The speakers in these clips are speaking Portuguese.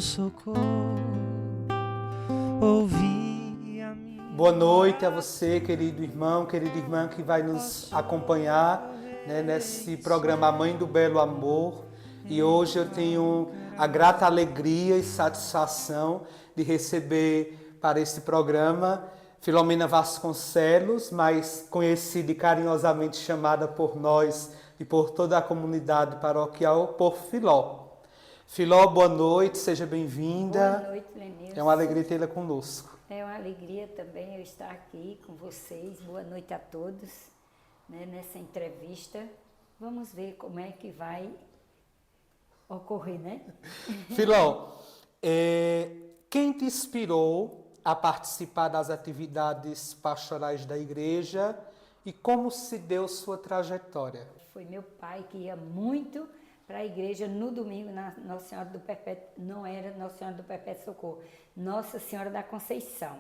socorro. Ouvi a minha... Boa noite a você, querido irmão, querida irmã que vai nos acompanhar, né, nesse programa Mãe do Belo Amor. E hoje eu tenho a grata alegria e satisfação de receber para este programa Filomena Vasconcelos, mais conhecida e carinhosamente chamada por nós e por toda a comunidade paroquial por Filó. Filó, boa noite, seja bem-vinda. Boa noite, Lenilson. É uma alegria tê-la conosco. É uma alegria também eu estar aqui com vocês. Boa noite a todos, né, nessa entrevista. Vamos ver como é que vai ocorrer, né? Filó, quem te inspirou a participar das atividades pastorais da igreja e como se deu sua trajetória? Foi meu pai que ia muito para a igreja no domingo, na Nossa Senhora do Perpétuo, não era Nossa Senhora do Perpétuo Socorro, Nossa Senhora da Conceição,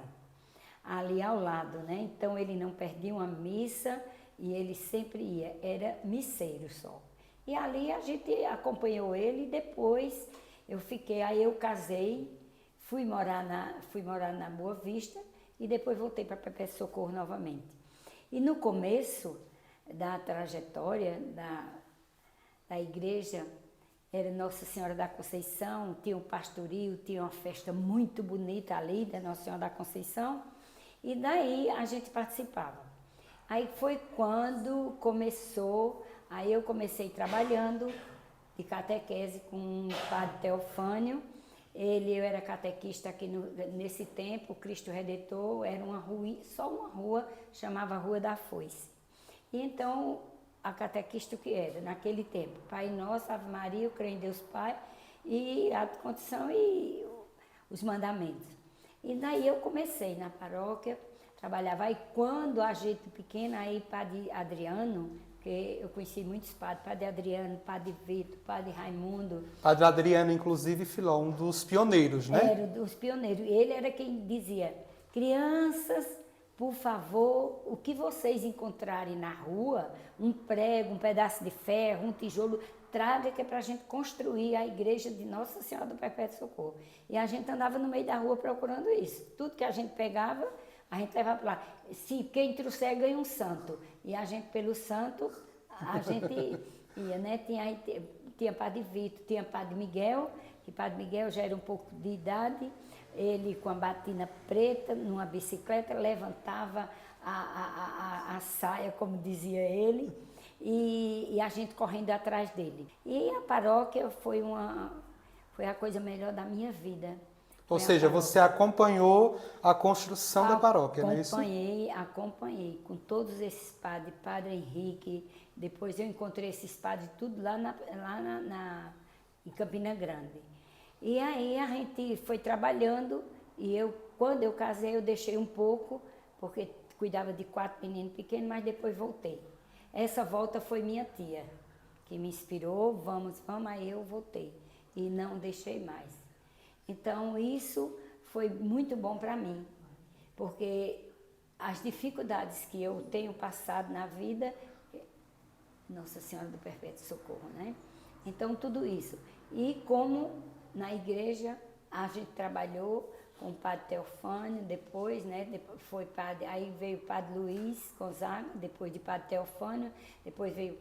ali ao lado, né? Então ele não perdia uma missa e ele sempre ia, era misseiro só. E ali a gente acompanhou ele e depois eu fiquei, aí eu casei, fui morar na Boa Vista e depois voltei para Perpétuo Socorro novamente. E no começo da trajetória da igreja, era Nossa Senhora da Conceição, tinha um pastoril, tinha uma festa muito bonita ali da Nossa Senhora da Conceição, e daí a gente participava. Aí foi quando começou, aí eu comecei trabalhando de catequese com o padre Teofânio. Eu era catequista aqui nesse tempo, Cristo Redentor, era uma rua, só uma rua, chamava Rua da Foice. E então, a catequista que era, naquele tempo, Pai Nosso, Ave Maria, eu creio em Deus Pai, e a condição e os mandamentos. E daí eu comecei na paróquia, trabalhava. Aí quando a gente pequena, aí Padre Adriano, que eu conheci muitos padres, Padre Adriano, Padre Vitor, Padre Raimundo. Padre Adriano, inclusive, Filó, um dos pioneiros, né? Era dos pioneiros. Ele era quem dizia, crianças, por favor, o que vocês encontrarem na rua, um prego, um pedaço de ferro, um tijolo, traga que é para a gente construir a igreja de Nossa Senhora do Perpétuo Socorro. E a gente andava no meio da rua procurando isso. Tudo que a gente pegava, a gente levava para lá. Se quem trouxer ganha um santo. E a gente, pelo santo, a gente ia, né? Tinha Padre Vitor, tinha Padre Miguel, que Padre Miguel já era um pouco de idade. Ele com a batina preta, numa bicicleta, levantava a saia, como dizia ele, e a gente correndo atrás dele. E a paróquia foi a coisa melhor da minha vida. Ou seja, você acompanhou a construção da paróquia, não é isso? Acompanhei com todos esses padres, Padre Henrique, depois eu encontrei esses padres tudo lá em Campina Grande. E aí a gente foi trabalhando e quando eu casei, eu deixei um pouco, porque cuidava de 4 meninos pequenos, mas depois voltei. Essa volta foi minha tia, que me inspirou, vamos, aí eu voltei e não deixei mais. Então isso foi muito bom para mim, porque as dificuldades que eu tenho passado na vida, Nossa Senhora do Perpétuo Socorro, né? Então tudo isso. E como na igreja a gente trabalhou com o padre Teofânio, depois, né? Aí veio o padre Luiz Gonzaga, depois de padre Teofânio, depois veio o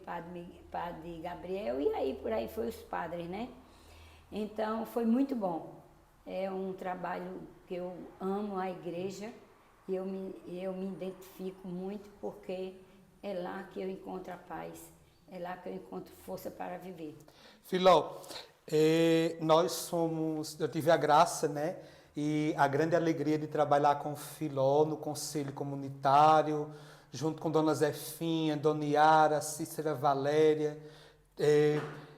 padre Gabriel, e aí por aí foi os padres, né? Então foi muito bom. É um trabalho que eu amo a igreja e eu me identifico muito porque é lá que eu encontro a paz, é lá que eu encontro força para viver. Filó, eu tive a graça, né, e a grande alegria de trabalhar com o Filó no Conselho Comunitário, junto com Dona Zefinha, Dona Yara, Cícera Valéria,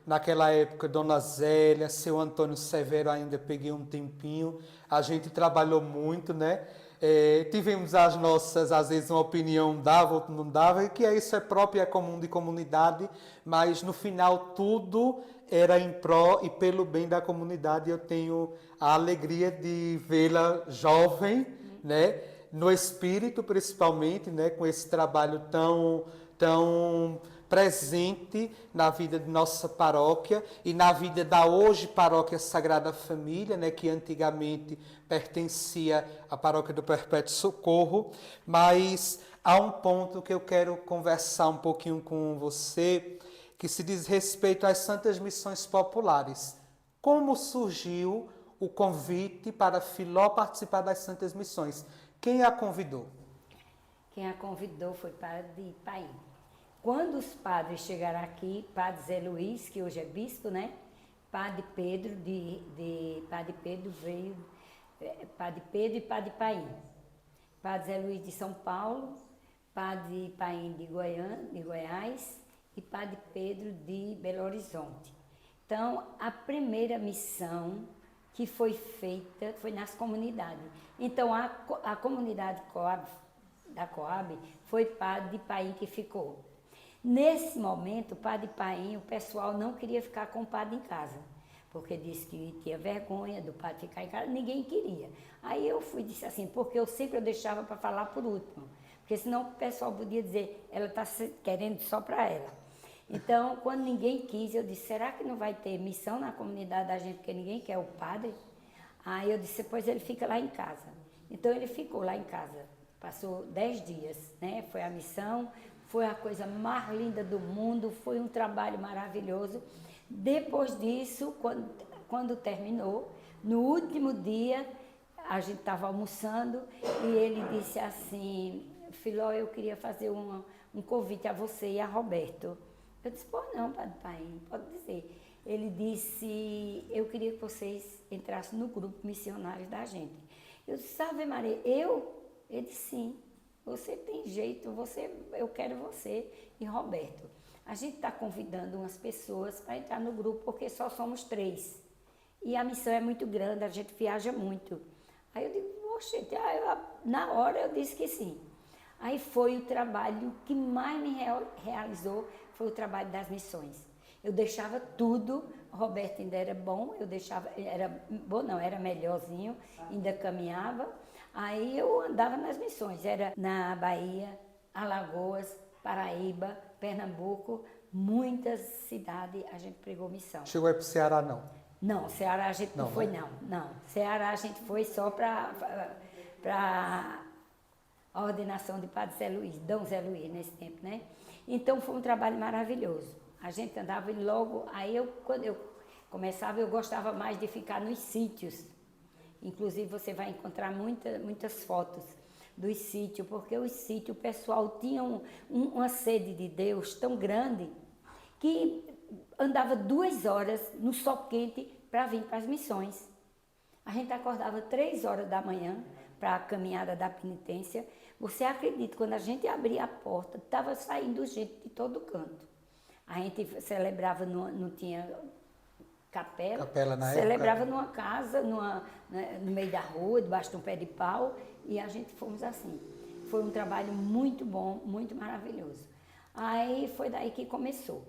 naquela época Dona Zélia, seu Antônio Severo, ainda peguei um tempinho, a gente trabalhou muito, né? Tivemos as nossas, às vezes uma opinião dava, outra não dava, e que isso é próprio e é comum de comunidade, mas no final tudo era em pró e pelo bem da comunidade. Eu tenho a alegria de vê-la jovem, né? No espírito principalmente, né? Com esse trabalho tão presente na vida de nossa paróquia e na vida da hoje Paróquia Sagrada Família, né, que antigamente pertencia à Paróquia do Perpétuo Socorro, mas há um ponto que eu quero conversar um pouquinho com você, que se diz respeito às Santas Missões Populares. Como surgiu o convite para Filó participar das Santas Missões? Quem a convidou? Quem a convidou foi Padre Paim. Quando os padres chegaram aqui, Padre Zé Luiz, que hoje é bispo, né? Padre Pedro Padre Pedro veio, Padre Pedro e Padre Paim. Padre Zé Luiz de São Paulo, Padre Paim de Goiás e Padre Pedro de Belo Horizonte. Então, a primeira missão que foi feita foi nas comunidades. Então, a comunidade da Coab foi Padre Paim que ficou. Nesse momento, Padre Paim, o pessoal não queria ficar com o padre em casa, porque disse que tinha vergonha do padre ficar em casa, ninguém queria. Aí eu disse assim, porque eu sempre deixava para falar por último, porque senão o pessoal podia dizer, ela está querendo só para ela. Então, quando ninguém quis, eu disse, será que não vai ter missão na comunidade da gente, porque ninguém quer o padre? Aí eu disse, pois ele fica lá em casa. Então, ele ficou lá em casa, passou 10 dias, né? Foi a missão, foi a coisa mais linda do mundo, foi um trabalho maravilhoso. Depois disso, quando terminou, no último dia, a gente estava almoçando e ele disse assim, Filó, eu queria fazer um convite a você e a Roberto. Eu disse, pô, não, Padre Paim, pode dizer. Ele disse, eu queria que vocês entrassem no grupo missionário da gente. Eu disse, Ave Maria, eu? Ele disse, sim, você tem jeito, eu quero você e Roberto. A gente está convidando umas pessoas para entrar no grupo, porque só somos 3. E a missão é muito grande, a gente viaja muito. Aí eu digo, poxa, na hora eu disse que sim. Aí foi o trabalho que mais me realizou, foi o trabalho das missões. Eu deixava tudo, o Roberto ainda era bom, era melhorzinho, ainda caminhava. Aí eu andava nas missões, era na Bahia, Alagoas, Paraíba, Pernambuco, muitas cidades a gente pregou missão. Chegou aí para o Ceará, não? Não, Ceará a gente não foi, não. Ceará a gente foi só para a ordenação de Padre Zé Luiz, Dom Zé Luiz, nesse tempo, né? Então, foi um trabalho maravilhoso. A gente andava e logo, quando eu começava, eu gostava mais de ficar nos sítios. Inclusive, você vai encontrar muitas fotos dos sítios, porque os sítios, o pessoal tinha uma sede de Deus tão grande que andava 2 horas no sol quente para vir para as missões. A gente acordava 3 horas da manhã para a caminhada da penitência. Você acredita, quando a gente abria a porta, estava saindo gente de todo canto. A gente celebrava, não tinha capela na celebrava época. Numa casa, no meio da rua, debaixo de um pé de pau, e a gente fomos assim. Foi um trabalho muito bom, muito maravilhoso. Aí foi daí que começou.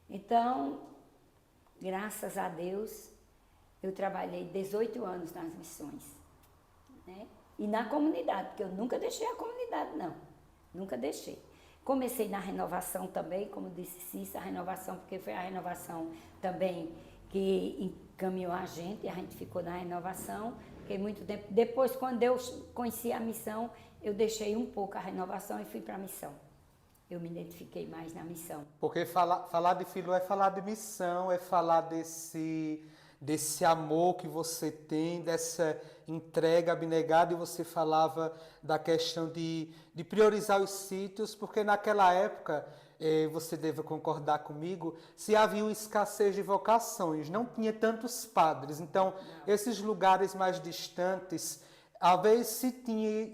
Então, graças a Deus, eu trabalhei 18 anos nas missões, né? E na comunidade, porque eu nunca deixei a comunidade, não. Nunca deixei. Comecei na renovação também, como disse Cissa, a renovação, porque foi a renovação também que encaminhou a gente ficou na renovação, fiquei muito tempo. Depois, quando eu conheci a missão, eu deixei um pouco a renovação e fui para a missão. Eu me identifiquei mais na missão. Porque falar de Filó é falar de missão, é falar desse amor que você tem, dessa entrega abnegada, e você falava da questão de priorizar os sítios, porque naquela época, você deve concordar comigo, se havia uma escassez de vocações, não tinha tantos padres, então esses lugares mais distantes, às vezes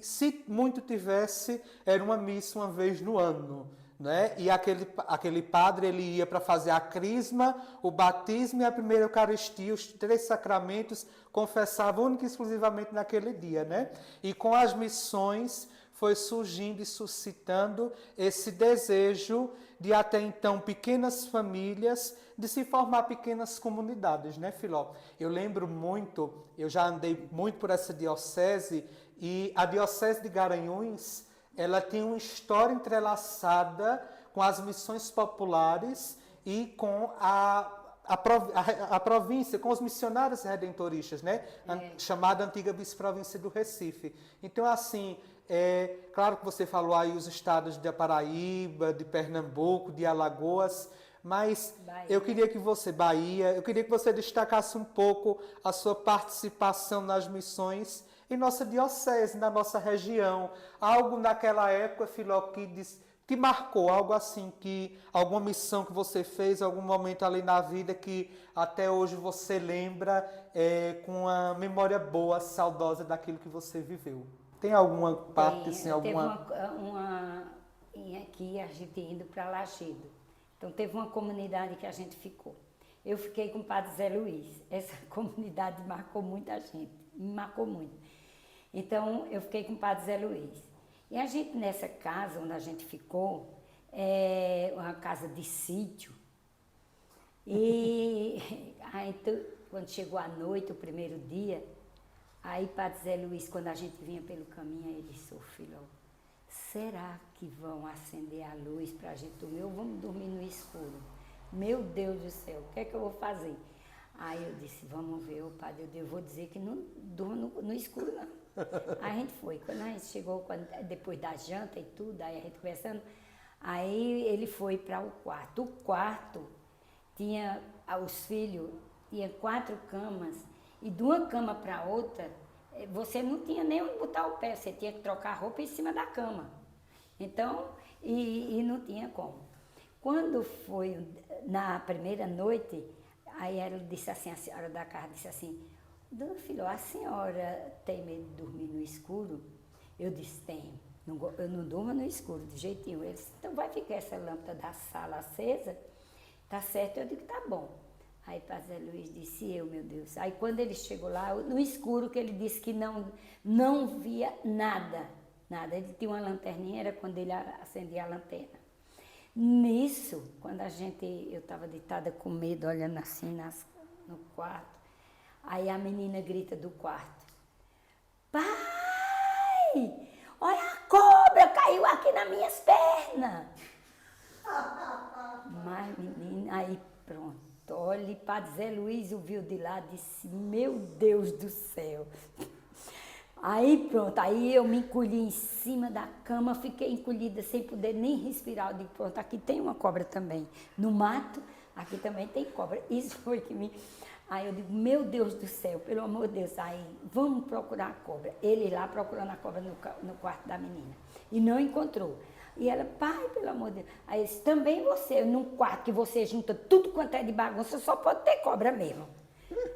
se muito tivesse, era uma missa uma vez no ano. Né? E aquele padre ele ia para fazer a crisma, o batismo e a primeira Eucaristia, os 3 sacramentos, confessava única e exclusivamente naquele dia. Né? E com as missões foi surgindo e suscitando esse desejo de até então pequenas famílias, de se formar pequenas comunidades, né, Filó? Eu lembro muito, eu já andei muito por essa diocese, e a diocese de Garanhuns, ela tem uma história entrelaçada com as missões populares e com a província, com os missionários redentoristas, né? Chamada Antiga Vice-Província do Recife. Então, assim, claro que você falou aí os estados da Paraíba, de Pernambuco, de Alagoas, mas eu queria que você destacasse um pouco a sua participação nas missões em nossa diocese, na nossa região. Algo naquela época, Filó, que marcou, algo assim, alguma missão que você fez, algum momento ali na vida que até hoje você lembra com uma memória boa, saudosa daquilo que você viveu. Tem alguma parte, assim, alguma... Teve uma aqui, a gente indo para Lajedo. Então, teve uma comunidade que a gente ficou. Eu fiquei com o Padre Zé Luiz. Essa comunidade marcou muita gente, me marcou muito. Então, eu fiquei com o Padre Zé Luiz. E a gente, nessa casa onde a gente ficou, uma casa de sítio. E aí, quando chegou a noite, o primeiro dia, aí Padre Zé Luiz, quando a gente vinha pelo caminho, ele disse: ô filho, será que vão acender a luz para a gente dormir ou vamos dormir no escuro? Meu Deus do céu, o que é que eu vou fazer? Aí eu disse: vamos ver, ô padre, eu vou dizer que não durmo no escuro, não. Aí a gente foi. Quando a gente chegou, depois da janta e tudo, aí a gente conversando, aí ele foi para o quarto. O quarto tinha, os filhos, tinha 4 camas, e de uma cama para outra, você não tinha nem onde botar o pé, você tinha que trocar a roupa em cima da cama. Então, e não tinha como. Quando foi na primeira noite, aí ela disse assim, a senhora da casa disse assim: dona Filó, a senhora tem medo de dormir no escuro? Eu disse: tenho. Eu não durmo no escuro, de jeitinho. Ele disse: então vai ficar essa lâmpada da sala acesa? Tá certo? Eu digo: tá bom. Aí Padre Zé Luiz disse: meu Deus. Aí quando ele chegou lá, no escuro, que ele disse que não via nada. Ele tinha uma lanterninha, era quando ele acendia a lanterna. Nisso, quando eu estava deitada com medo, olhando assim no quarto, aí a menina grita do quarto: pai, olha a cobra, caiu aqui nas minhas pernas. Mas menina, aí pronto, olha, Padre Zé Luiz ouviu de lá, disse: meu Deus do céu. Aí pronto, aí eu me encolhi em cima da cama, fiquei encolhida sem poder nem respirar. Eu digo: pronto, aqui tem uma cobra também. No mato, aqui também tem cobra. Isso foi que me... Aí eu digo: meu Deus do céu, pelo amor de Deus, aí vamos procurar a cobra. Ele lá procurando a cobra no quarto da menina. E não encontrou. E ela: pai, pelo amor de Deus. Aí eu disse: também você, num quarto que você junta tudo quanto é de bagunça, só pode ter cobra mesmo.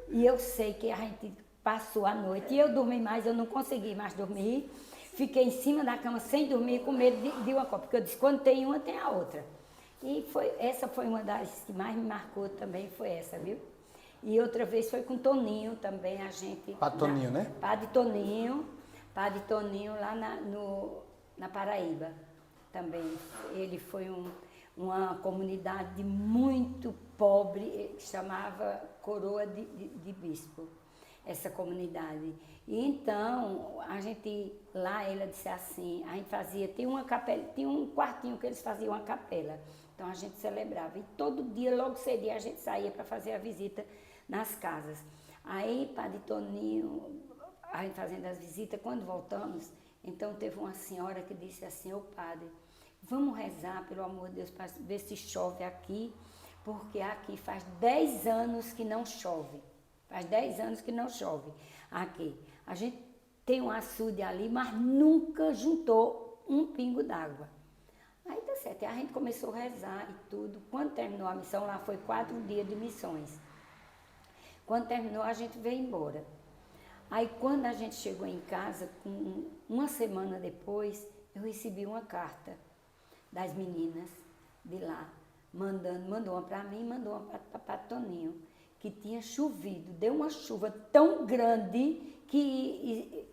E eu sei que a gente passou a noite e eu dormi mais, eu não consegui mais dormir. Fiquei em cima da cama sem dormir, com medo de uma cobra. Porque eu disse: quando tem uma, tem a outra. E essa foi uma das que mais me marcou também, foi essa, viu? E outra vez foi com Toninho também, a gente... Padre Toninho, né? Padre Toninho lá na Paraíba também. Ele foi uma comunidade muito pobre, que chamava Coroa de Bispo, essa comunidade. E então, a gente, lá ela disse assim, a gente fazia, tinha um quartinho que eles faziam uma capela. Então a gente celebrava. E todo dia, logo cedinho, a gente saía para fazer a visita nas casas. Aí, Padre Toninho, a gente fazendo as visitas, quando voltamos, então teve uma senhora que disse assim: ô padre, vamos rezar, pelo amor de Deus, para ver se chove aqui, porque aqui faz 10 anos que não chove. Faz 10 anos que não chove aqui. A gente tem um açude ali, mas nunca juntou um pingo d'água. Aí tá certo, a gente começou a rezar e tudo. Quando terminou a missão, lá foi 4 dias de missões. Quando terminou, a gente veio embora. Aí quando a gente chegou em casa, uma semana depois, eu recebi uma carta das meninas de lá, mandou uma para mim, mandou uma para Padre Toninho, que tinha chovido, deu uma chuva tão grande que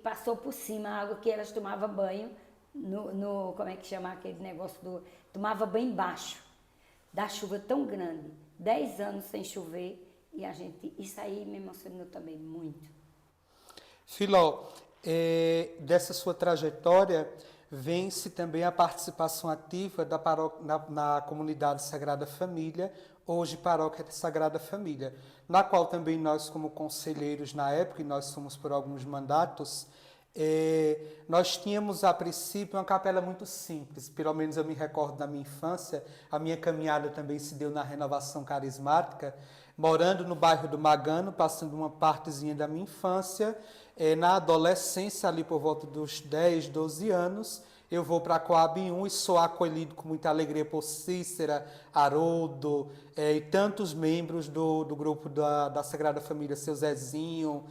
passou por cima a água que elas tomavam banho, como é que chama aquele negócio tomava banho embaixo, da chuva tão grande, 10 anos sem chover, isso aí me emocionou também muito. Filó, dessa sua trajetória, vence também a participação ativa da na comunidade Sagrada Família, hoje Paróquia Sagrada Família, na qual também nós, como conselheiros na época, e nós somos por alguns mandatos, nós tínhamos a princípio uma capela muito simples, pelo menos eu me recordo da minha infância, a minha caminhada também se deu na renovação carismática, morando no bairro do Magano, passando uma partezinha da minha infância, na adolescência, ali por volta dos 10, 12 anos, eu vou para a Coab 1 e sou acolhido com muita alegria por Cícera, Haroldo e tantos membros do grupo da Sagrada Família, seu Zezinho,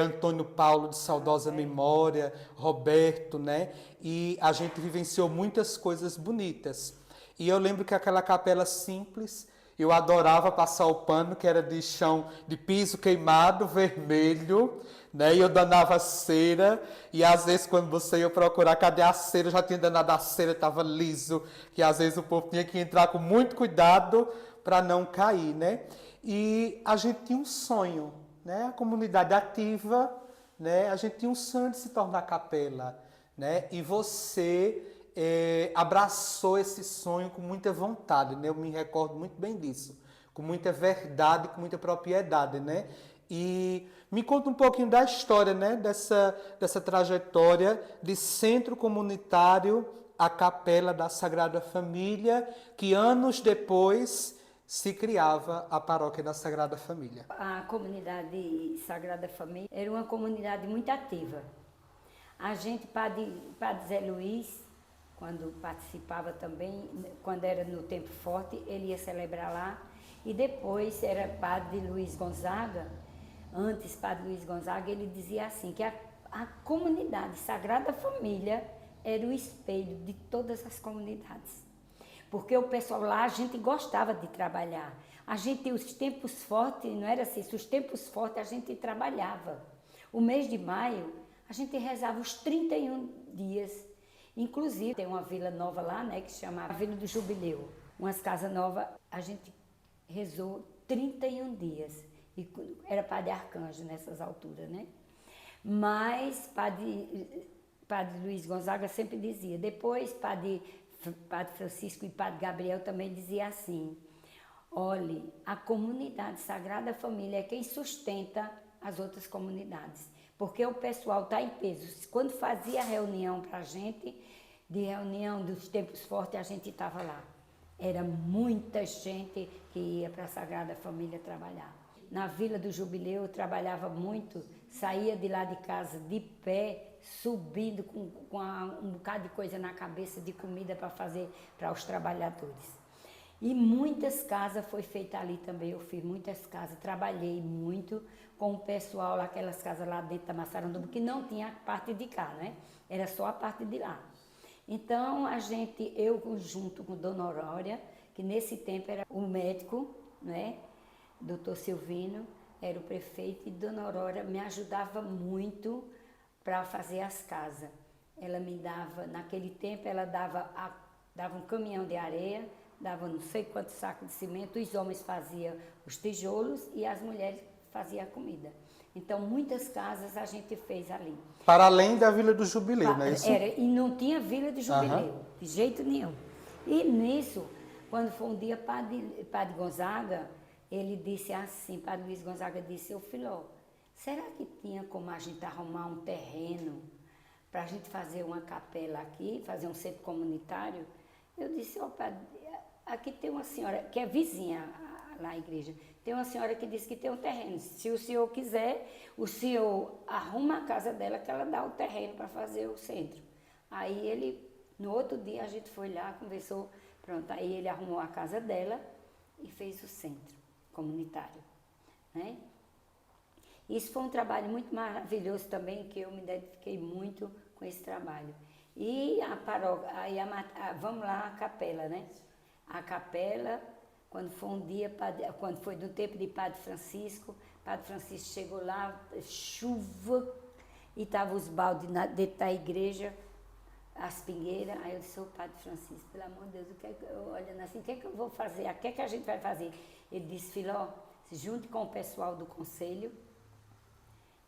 Antônio Paulo de saudosa memória, Roberto, né? E a gente vivenciou muitas coisas bonitas. E eu lembro que aquela capela simples, eu adorava passar o pano, que era de chão, de piso queimado, vermelho, né? E eu danava cera, e às vezes quando você ia procurar, cadê a cera? Eu já tinha danado a cera, estava liso, que às vezes o povo tinha que entrar com muito cuidado para não cair, né? E a gente tinha um sonho, né? A comunidade ativa, né? A gente tinha um sonho de se tornar capela, né? E você abraçou esse sonho com muita vontade, né? Eu me recordo muito bem disso, com muita verdade, com muita propriedade, né? E me conta um pouquinho da história, né? Dessa trajetória de centro comunitário à Capela da Sagrada Família, que anos depois se criava a Paróquia da Sagrada Família. A comunidade Sagrada Família era uma comunidade muito ativa. A gente, Padre Zé Luiz, quando participava também, quando era no Tempo Forte, ele ia celebrar lá. E depois era Padre Luiz Gonzaga, antes Padre Luiz Gonzaga, ele dizia assim, que a comunidade Sagrada Família era o espelho de todas as comunidades. Porque o pessoal lá, a gente gostava de trabalhar. A gente, os tempos fortes, não era assim, os tempos fortes a gente trabalhava. O mês de maio, a gente rezava os 31 dias. Inclusive, tem uma vila nova lá, né, que se chama a Vila do Jubileu. Umas casas novas, a gente rezou 31 dias. E era Padre Arcanjo nessas alturas, né? Mas Padre Luiz Gonzaga sempre dizia. Depois, Padre Francisco e Padre Gabriel também dizia assim: olhe, a comunidade Sagrada Família é quem sustenta as outras comunidades. Porque o pessoal está em peso. Quando fazia reunião para a gente, de reunião dos tempos fortes, a gente estava lá. Era muita gente que ia para a Sagrada Família trabalhar. Na Vila do Jubileu eu trabalhava muito, saía de lá de casa de pé, subindo com um bocado de coisa na cabeça de comida para fazer para os trabalhadores. E muitas casas foi feita ali também, eu fiz muitas casas, trabalhei muito com o pessoal lá, aquelas casas lá dentro da Massaranduba, que não tinha a parte de cá, né? Era só a parte de lá. Então, eu junto com Dona Aurora, que nesse tempo era o médico, né? Doutor Silvino, era o prefeito, e Dona Aurora me ajudava muito para fazer as casas. Ela me dava, naquele tempo, ela dava um caminhão de areia, dava não sei quantos sacos de cimento, os homens faziam os tijolos e as mulheres faziam a comida. Então, muitas casas a gente fez ali. Para além da Vila do Jubileu, não é isso? Era, e não tinha Vila do Jubileu, de jeito nenhum. E nisso, quando foi um dia, Padre Gonzaga, ele disse assim, Padre Luiz Gonzaga disse: ô Filó, será que tinha como a gente arrumar um terreno para a gente fazer uma capela aqui, fazer um centro comunitário? Eu disse: ó Padre, aqui tem uma senhora, que é vizinha lá à igreja, tem uma senhora que disse que tem um terreno. Se o senhor quiser, o senhor arruma a casa dela, que ela dá o terreno para fazer o centro. Aí ele, no outro dia, a gente foi lá, conversou, pronto, aí ele arrumou a casa dela e fez o centro comunitário, né? Isso foi um trabalho muito maravilhoso também, que eu me dediquei muito com esse trabalho. E a paróquia, aí vamos lá, a capela, né? A capela, quando foi um dia, quando foi do tempo de Padre Francisco chegou lá, chuva, e estavam os baldes dentro da igreja, as pingueiras. Aí eu disse: ô Padre Francisco, pelo amor de Deus, olhando assim, o que é que eu vou fazer? O que é que a gente vai fazer? Ele disse: Filó, se junte com o pessoal do conselho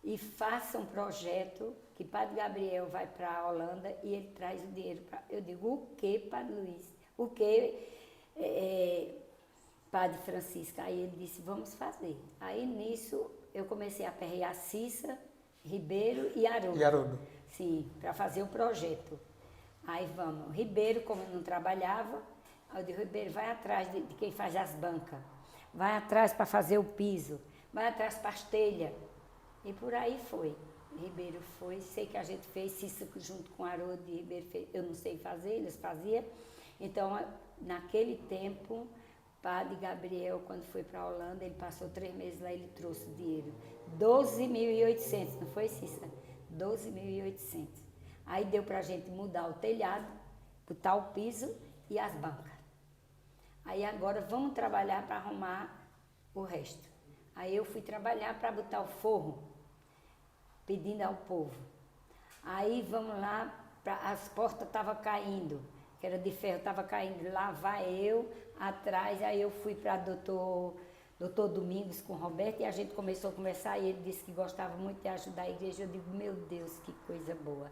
e faça um projeto que que Padre Gabriel vai para a Holanda e ele traz o dinheiro para... Eu digo, o que, Padre Luiz? O que, Padre Francisco? Aí ele disse, vamos fazer. Aí nisso eu comecei a aperrear Cissa, Ribeiro e Haroldo. E Haroldo. Sim, para fazer o projeto. Aí vamos, Ribeiro, como eu não trabalhava, aí eu digo, Ribeiro, vai atrás de quem faz as bancas, vai atrás para fazer o piso, vai atrás para as telhas. E por aí foi. Ribeiro foi, sei que a gente fez, Cissa junto com Haroldo e Ribeiro fez, eu não sei fazer, eles faziam. Então, naquele tempo, Padre Gabriel, quando foi para a Holanda, ele passou 3 meses lá, ele trouxe o dinheiro. 12.800, não foi, Cissa? 12.800. Aí deu para a gente mudar o telhado, botar o piso e as bancas. Aí agora vamos trabalhar para arrumar o resto. Aí eu fui trabalhar para botar o forro, pedindo ao povo. Aí vamos lá, as portas estavam caindo, que era de ferro, estava caindo. Lá vai eu, atrás, aí eu fui para doutor Domingos com o Roberto e a gente começou a conversar e ele disse que gostava muito de ajudar a igreja. Eu digo, meu Deus, que coisa boa.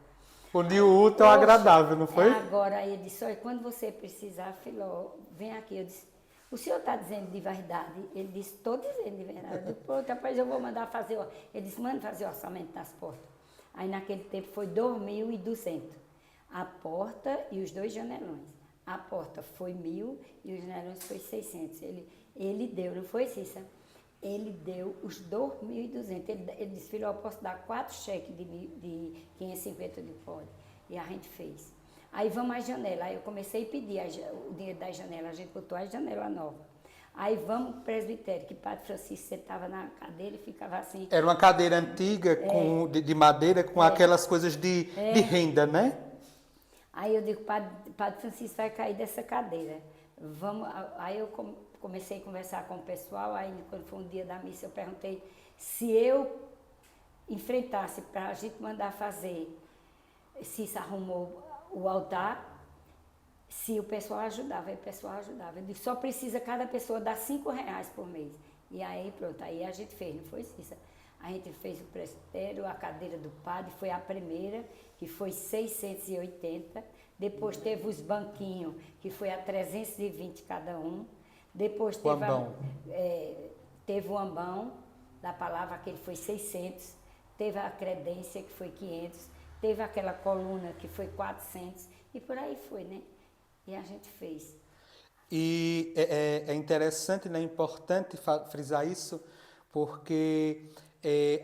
Unir o útil ao agradável, não foi? Agora, aí ele disse, olha, quando você precisar, Filó, vem aqui. Eu disse, o senhor está dizendo de verdade? Ele disse, estou dizendo de verdade. Eu disse, pô, depois eu vou mandar fazer. Ele disse, manda fazer o orçamento das portas. Aí naquele tempo foi 2.200. A porta e os 2 janelões. A porta foi 1.000 e os janelões foi 600. Ele deu, não foi, Cissa? Ele deu os 2.200. Ele disse, filho, eu posso dar 4 cheques de 550 de pode. E a gente fez. Aí vamos às janelas. Aí eu comecei a pedir o dinheiro das janelas. A gente botou as janelas novas. Aí vamos para o presbitério, que Padre Francisco sentava na cadeira e ficava assim. Era uma cadeira antiga de madeira com aquelas coisas de renda, né? Aí eu digo, Padre Francisco vai cair dessa cadeira. Vamos. Aí eu comecei a conversar com o pessoal, aí quando foi um dia da missa eu perguntei se eu enfrentasse para a gente mandar fazer, se isso arrumou o altar, se o pessoal ajudava. Aí o pessoal ajudava. Eu disse, só precisa cada pessoa dar R$5 por mês. E aí pronto, aí a gente fez, não foi, Cissa? A gente fez o presbitério, a cadeira do padre, foi a primeira, que foi 680. Depois teve os banquinhos, que foi a 320 cada um. Depois teve o ambão da palavra, aquele foi 600. Teve a credência, que foi 500. Teve aquela coluna, que foi 400. E por aí foi, né? E a gente fez. E é interessante, né, importante frisar isso, porque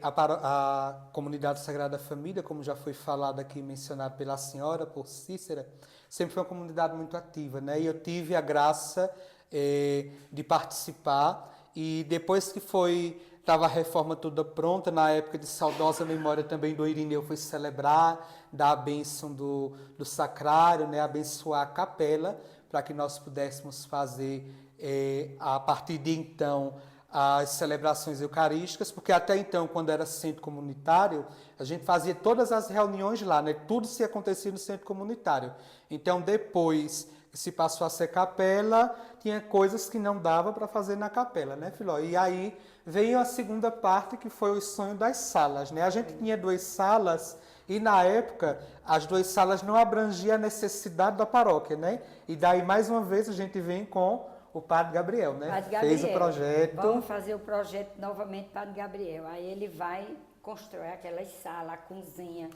a comunidade Sagrada Família, como já foi falado aqui, mencionado pela senhora, por Cícera, sempre foi uma comunidade muito ativa, né? E eu tive a graça de participar, e depois que estava a reforma toda pronta, na época de saudosa memória também do Irineu, foi celebrar, dar a bênção do sacrário, né? Abençoar a capela, para que nós pudéssemos fazer, a partir de então, as celebrações eucarísticas, porque até então, quando era centro comunitário, a gente fazia todas as reuniões lá, né? Tudo se acontecia no centro comunitário. Então, depois que se passou a ser capela, tinha coisas que não dava para fazer na capela, né, Filó? E aí veio a segunda parte, que foi o sonho das salas, né? A gente tinha 2 salas, e na época, as 2 salas não abrangiam a necessidade da paróquia, né? E daí, mais uma vez, a gente vem com o Padre Gabriel, né? Padre Gabriel. Fez o projeto. Vamos fazer o projeto novamente, Padre Gabriel. Aí ele vai constrói aquelas salas, a cozinha,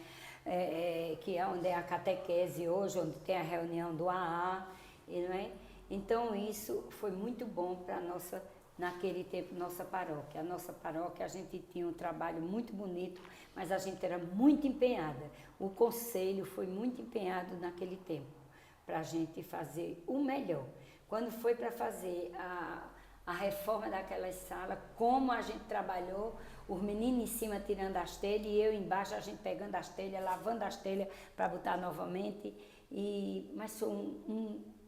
que é onde é a catequese hoje, onde tem a reunião do AA, não é? Então isso foi muito bom para a nossa, naquele tempo, nossa paróquia. A nossa paróquia, a gente tinha um trabalho muito bonito, mas a gente era muito empenhada. O conselho foi muito empenhado naquele tempo, para a gente fazer o melhor. Quando foi para fazer a reforma daquelas salas, como a gente trabalhou, os meninos em cima tirando as telhas e eu embaixo, a gente pegando as telhas, lavando as telhas para botar novamente. Mas foi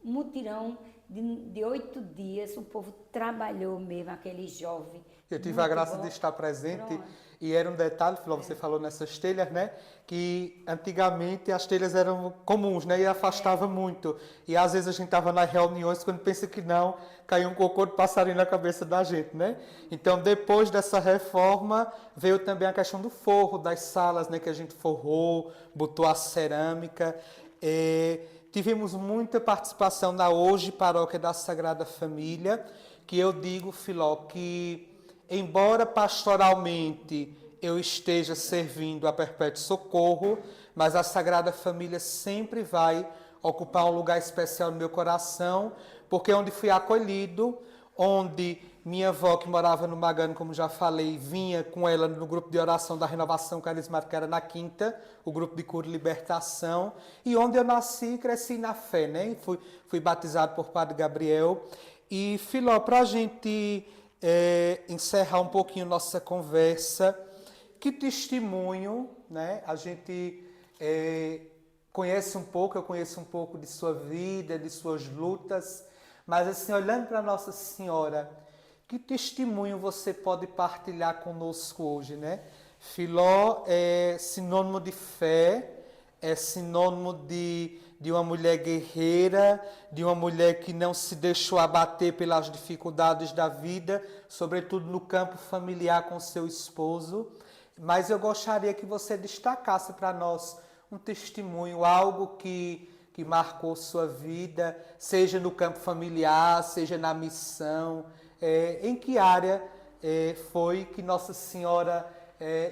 um mutirão de 8 dias, o povo trabalhou mesmo, aquele jovem. Eu tive muito a graça bom. de estar presente Pronto. e era um detalhe, Filó, você falou nessas telhas, né? Que antigamente as telhas eram comuns, né? E afastava muito. E às vezes a gente estava nas reuniões, quando pensa que não, caiu um cocô de passarinho na cabeça da gente, né? Então, depois dessa reforma, veio também a questão do forro das salas, né? Que a gente forrou, botou a cerâmica. Tivemos muita participação na hoje Paróquia da Sagrada Família, que eu digo, Filó, que embora pastoralmente eu esteja servindo a Perpétuo Socorro, mas a Sagrada Família sempre vai ocupar um lugar especial no meu coração, porque é onde fui acolhido, onde minha avó, que morava no Magano, como já falei, vinha com ela no grupo de oração da Renovação Carismática, que era na Quinta, o grupo de cura e libertação, e onde eu nasci e cresci na fé, né? Fui batizado por Padre Gabriel. E, Filó, para a gente encerrar um pouquinho nossa conversa, que testemunho, né? A gente conhece um pouco, eu conheço um pouco de sua vida, de suas lutas, mas assim, olhando para Nossa Senhora, que testemunho você pode partilhar conosco hoje, né? Filó é sinônimo de fé, é sinônimo de uma mulher guerreira, de uma mulher que não se deixou abater pelas dificuldades da vida, sobretudo no campo familiar com seu esposo. Mas eu gostaria que você destacasse para nós um testemunho, algo que marcou sua vida, seja no campo familiar, seja na missão. Em que área foi que Nossa Senhora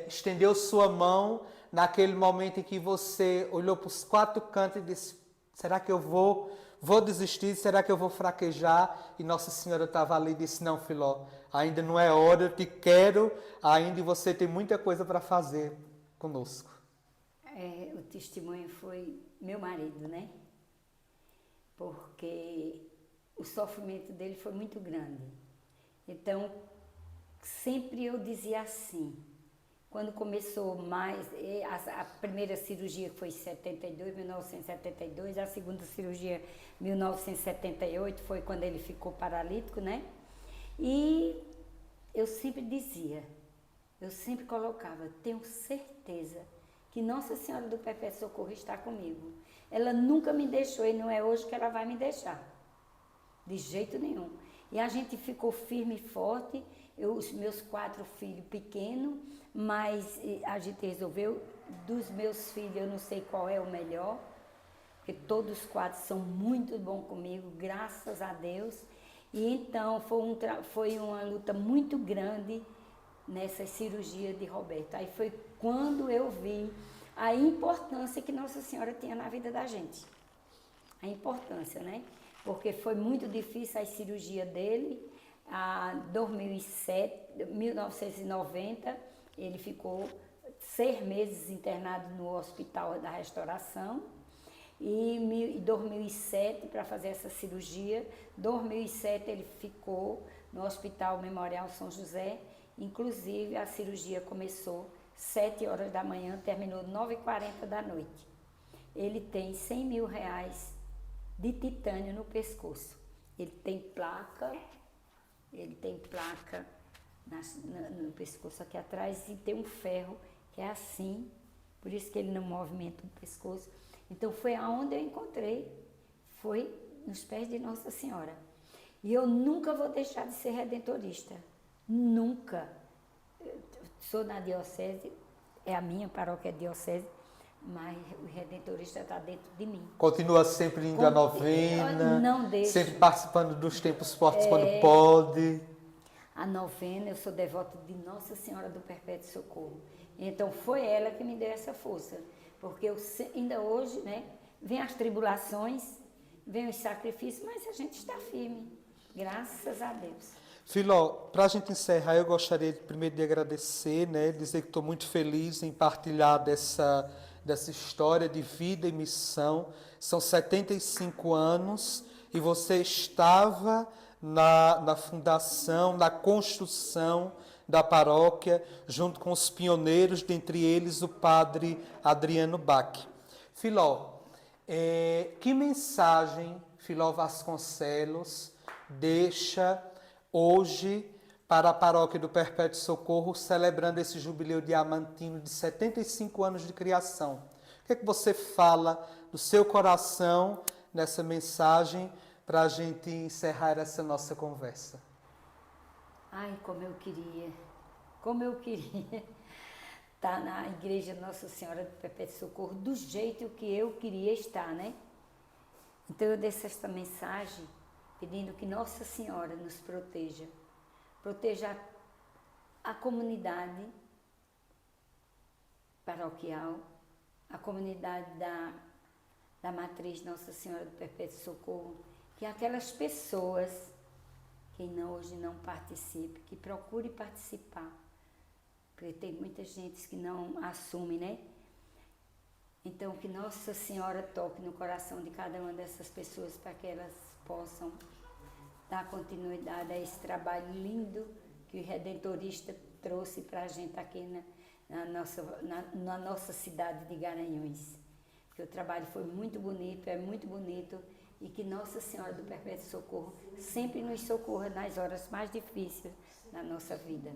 estendeu sua mão naquele momento em que você olhou para os 4 cantos e disse: será que eu vou desistir? Será que eu vou fraquejar? E Nossa Senhora estava ali e disse: não, Filó, ainda não é hora, eu te quero ainda e você tem muita coisa para fazer conosco. O testemunho foi meu marido, né? Porque o sofrimento dele foi muito grande. Então, sempre eu dizia assim, quando começou mais, a primeira cirurgia que foi em 1972, a segunda cirurgia 1978, foi quando ele ficou paralítico, né? E eu sempre dizia, eu sempre colocava, tenho certeza que Nossa Senhora do Perpétuo Socorro está comigo. Ela nunca me deixou e não é hoje que ela vai me deixar, de jeito nenhum. E a gente ficou firme e forte, os meus 4 filhos pequenos, mas a gente resolveu, dos meus filhos eu não sei qual é o melhor, porque todos os 4 são muito bons comigo, graças a Deus. E então foi uma luta muito grande nessa cirurgia de Roberto. Aí foi quando eu vi a importância que Nossa Senhora tinha na vida da gente. A importância, né? Porque foi muito difícil a cirurgia dele. Em 1990, ele ficou 6 meses internado no Hospital da Restauração. E em 2007, para fazer essa cirurgia, 2007 ele ficou no Hospital Memorial São José. Inclusive, a cirurgia começou 7 horas da manhã, terminou 9h40 da noite. Ele tem 100 mil reais de titânio no pescoço. Ele tem placa no pescoço aqui atrás e tem um ferro que é assim, por isso que ele não movimenta o pescoço. Então foi aonde eu encontrei, foi nos pés de Nossa Senhora. E eu nunca vou deixar de ser redentorista, nunca. Eu sou na diocese, é a minha paróquia diocese, mas o redentorista está dentro de mim. Continua sempre indo à novena, não deixo. sempre participando dos tempos fortes quando pode. A novena, eu sou devota de Nossa Senhora do Perpétuo Socorro. Então foi ela que me deu essa força, porque ainda hoje, né, vem as tribulações, vem os sacrifícios, mas a gente está firme, graças a Deus. Filó, para a gente encerrar, eu gostaria primeiro de agradecer, né, dizer que estou muito feliz em partilhar dessa história de vida e missão. São 75 anos e você estava na fundação, na construção da paróquia, junto com os pioneiros, dentre eles o padre Adriano Bach. Filó, que mensagem Filó Vasconcelos deixa hoje para a paróquia do Perpétuo Socorro, celebrando esse jubileu diamantino de 75 anos de criação. O que é que você fala do seu coração nessa mensagem para a gente encerrar essa nossa conversa? Ai, como eu queria estar na igreja Nossa Senhora do Perpétuo Socorro do jeito que eu queria estar, né? Então eu deixo esta mensagem pedindo que Nossa Senhora nos proteja a comunidade paroquial, a comunidade da Matriz Nossa Senhora do Perpétuo Socorro, que aquelas pessoas que hoje não participam, que procure participar, porque tem muita gente que não assume, né? Então, que Nossa Senhora toque no coração de cada uma dessas pessoas para que elas possam dar continuidade a esse trabalho lindo que o Redentorista trouxe para a gente aqui na nossa cidade de Garanhuns. Porque o trabalho foi muito bonito, é muito bonito, e que Nossa Senhora do Perpétuo Socorro sempre nos socorra nas horas mais difíceis da nossa vida.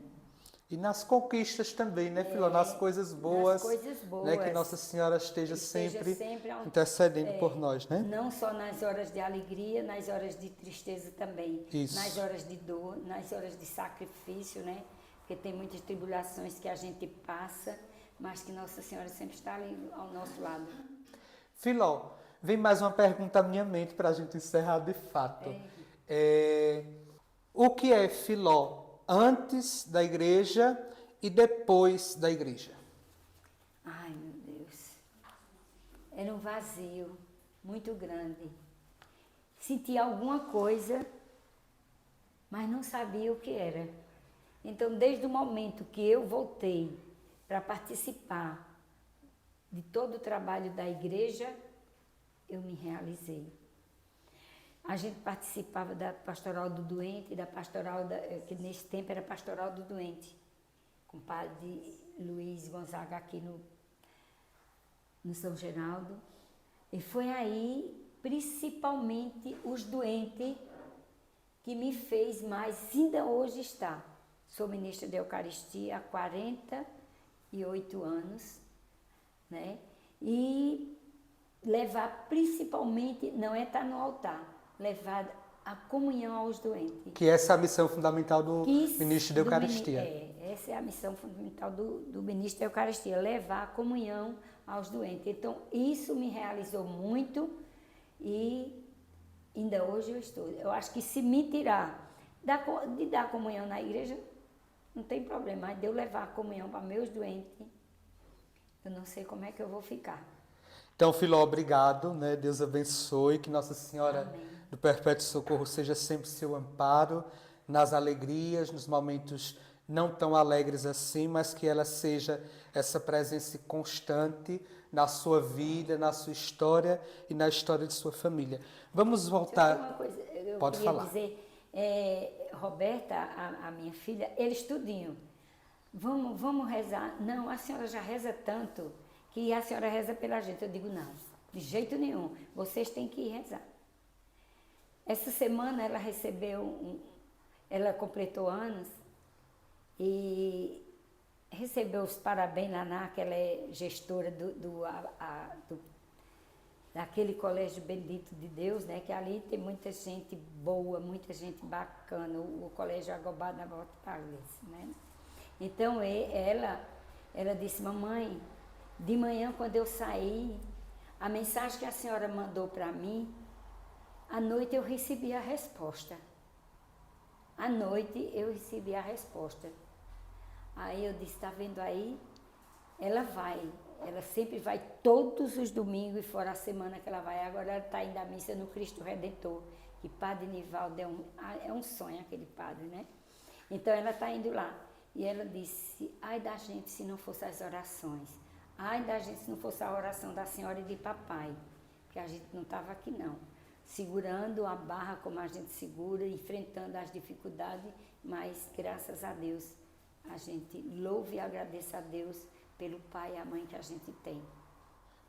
E nas conquistas também, né, Filó? Nas coisas boas. Nas coisas boas. Né, que Nossa Senhora esteja sempre intercedendo por nós, né? Não só nas horas de alegria, nas horas de tristeza também. Isso. Nas horas de dor, nas horas de sacrifício, né? Porque tem muitas tribulações que a gente passa, mas que Nossa Senhora sempre está ali ao nosso lado. Filó, vem mais uma pergunta à minha mente para a gente encerrar de fato. O que é Filó antes da igreja e depois da igreja? Ai, meu Deus. Era um vazio muito grande. Sentia alguma coisa, mas não sabia o que era. Então, desde o momento que eu voltei para participar de todo o trabalho da igreja, eu me realizei. A gente participava da pastoral do doente, da pastoral, que nesse tempo era pastoral do doente, com o padre Luiz Gonzaga aqui no São Geraldo. E foi aí, principalmente, os doentes que me fez mais, ainda hoje está. Sou ministra da Eucaristia há 48 anos, né? E levar principalmente, não é estar no altar, levar a comunhão aos doentes. Que essa é a missão fundamental do ministro da Eucaristia. Essa é a missão fundamental do ministro da Eucaristia, levar a comunhão aos doentes. Então, isso me realizou muito e ainda hoje eu estou. Eu acho que se me tirar de dar comunhão na igreja, não tem problema, mas de eu levar a comunhão para meus doentes, eu não sei como é que eu vou ficar. Então, Filó, obrigado, né? Deus abençoe, que Nossa Senhora Amém. do Perpétuo Socorro seja sempre seu amparo nas alegrias, nos momentos não tão alegres assim, mas que ela seja essa presença constante na sua vida, na sua história e na história de sua família. Vamos voltar. Uma coisa, eu Pode queria falar. dizer, Roberta, a minha filha, eles tudinho. Vamos rezar. Não, a senhora já reza tanto que a senhora reza pela gente. Eu digo, não, de jeito nenhum, vocês têm que ir rezar. Essa semana ela ela completou anos e recebeu os parabéns lá que ela é gestora daquele colégio bendito de Deus, né? Que ali tem muita gente boa, muita gente bacana, o colégio Agobá da Volta Pagles, né? Então ela disse, mamãe, de manhã quando eu saí, a mensagem que a senhora mandou para mim, à noite eu recebi a resposta. À noite eu recebi a resposta. Aí eu disse, está vendo aí? Ela sempre vai todos os domingos, e fora a semana que ela vai. Agora ela está indo à missa no Cristo Redentor, que Padre Nivaldo é um sonho, aquele padre, né? Então ela está indo lá. E ela disse, ai da gente se não fosse as orações. Ai da gente se não fosse a oração da senhora e de papai. Porque a gente não estava aqui não. Segurando a barra como a gente segura, enfrentando as dificuldades, mas graças a Deus, a gente louva e agradece a Deus pelo pai e a mãe que a gente tem.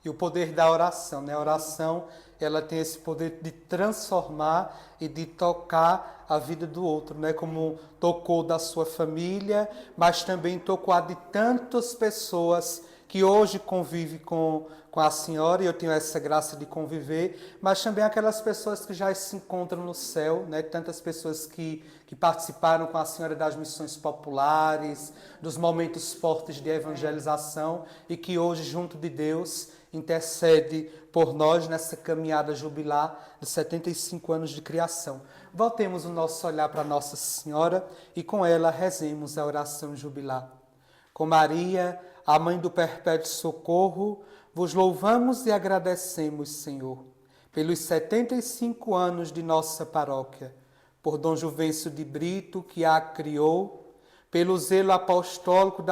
E o poder da oração, né? A oração, ela tem esse poder de transformar e de tocar a vida do outro, né? Como tocou da sua família, mas também tocou a de tantas pessoas que hoje convivem com a senhora, e eu tenho essa graça de conviver, mas também aquelas pessoas que já se encontram no céu, né? Tantas pessoas que participaram com a senhora das missões populares, dos momentos fortes de evangelização, e que hoje, junto de Deus, intercede por nós nessa caminhada jubilar de 75 anos de criação. Voltemos o nosso olhar para Nossa Senhora e com ela rezemos a oração jubilar. Com Maria, a Mãe do Perpétuo Socorro, vos louvamos e agradecemos, Senhor, pelos 75 anos de nossa paróquia, por Dom Juvencio de Brito, que a criou, pelo zelo apostólico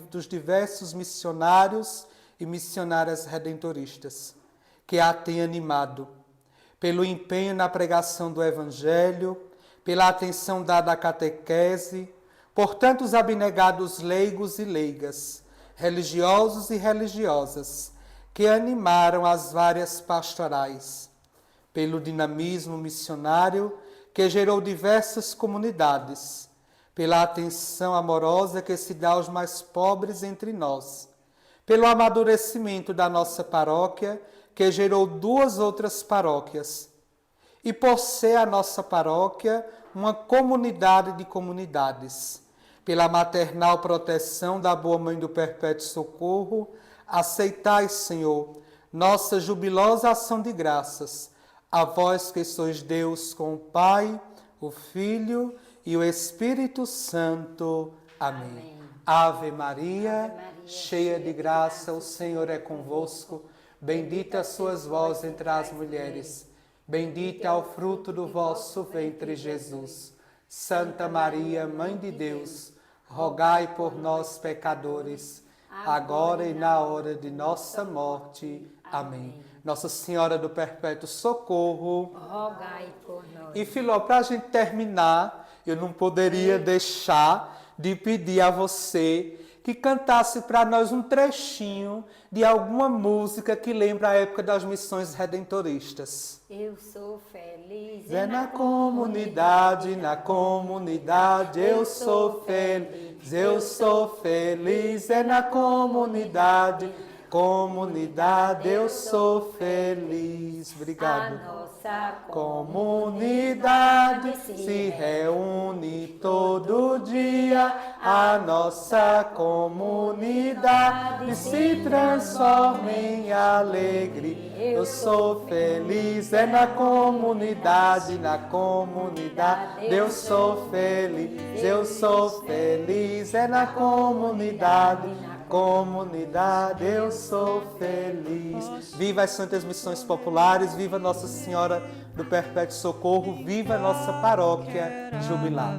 dos diversos missionários e missionárias redentoristas, que a tem animado, pelo empenho na pregação do Evangelho, pela atenção dada à catequese, por tantos abnegados leigos e leigas, religiosos e religiosas, que animaram as várias pastorais, pelo dinamismo missionário que gerou diversas comunidades, pela atenção amorosa que se dá aos mais pobres entre nós, pelo amadurecimento da nossa paróquia, que gerou 2 outras paróquias, e por ser a nossa paróquia uma comunidade de comunidades, pela maternal proteção da boa Mãe do Perpétuo Socorro, aceitai, Senhor, nossa jubilosa ação de graças, a vós que sois Deus com o Pai, o Filho e o Espírito Santo. Amém. Ave Maria, cheia de graça, o Senhor é convosco. Bendita sois vós entre as mulheres. Bendito é o fruto do vosso ventre, Jesus. Santa Maria, Mãe de Deus, rogai por nós, pecadores, agora e na hora de nossa morte. Amém. Nossa Senhora do Perpétuo Socorro, rogai por nós. E Filó, para a gente terminar, eu não poderia deixar de pedir a você que cantasse para nós um trechinho de alguma música que lembra a época das missões redentoristas. Eu sou feliz Na comunidade, eu sou feliz, é na comunidade, eu sou feliz. Obrigado. A nossa Comunidade se reúne todo dia, a nossa comunidade se transforma em alegria. Eu sou feliz, é na comunidade, eu sou feliz, é na comunidade, eu sou feliz. Viva as Santas Missões Populares, viva Nossa Senhora do Perpétuo Socorro, viva a nossa paróquia jubilar.